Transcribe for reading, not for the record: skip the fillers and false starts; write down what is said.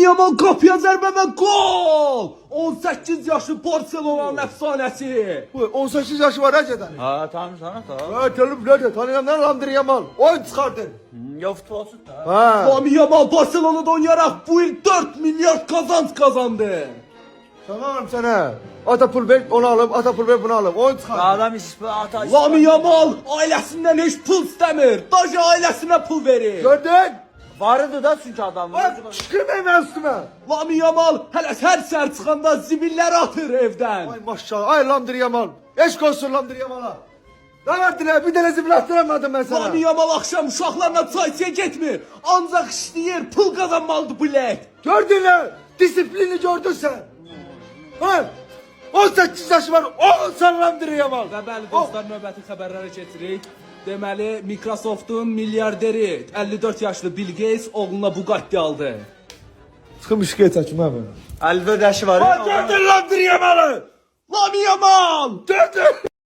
Yamal qapıya zərbə və gol! 18 yaşlı Barcelona'nın əfsanəsi. Bu 18 yaşı var ha Cedani. Ha tamam sana tamam. Ha tanım nerede? Tanıyanlar Lamine Yamal. Oyun çıkardın. Ya futbolcu da. Ha. Lamine Yamal Barcelona'da oynayarak bu yıl 4 milyar kazanç kazandı. Tamam sana. Ata pul ver onu alalım. Ata pul ver bunu alalım. Oyun çıkardın. Adam ismi ata. Lamine Yamal ailəsindən heç pul istəmir. Daca ailəsinə pul verir. Gördün? Vardı da çünkü adam. Bak çıkırmayın ben üstüme. Lamine Yamal hələ hər səhər çıxanda zibilləri atır evdən. Ay maşallah. Ay Lamine Yamal. Eşk olsun Lamine Yamal'a. Ne verdiler? Bir tane zibil attıramadım ben sana. Lamine Yamal axşam uşaqlarla çay içəyə getmir. Ancaq işləyir, pul qazanmalıdır bilet. Gördün mü? Disiplini gördün sen. Ha? 18 yaşı var. Oğlum sen Lamine Yamal. Və bəli dostlar, növbəti xəbərlərə keçirik. Deməli, Microsoft'un milyarderi 54 yaşlı Bill Gates oğluna Bugatti aldı. Çıkmış geç açma abi. 54 yaşı var. Ha gördün Lamine Yamal'ı. Lamine Yamal! Gördün.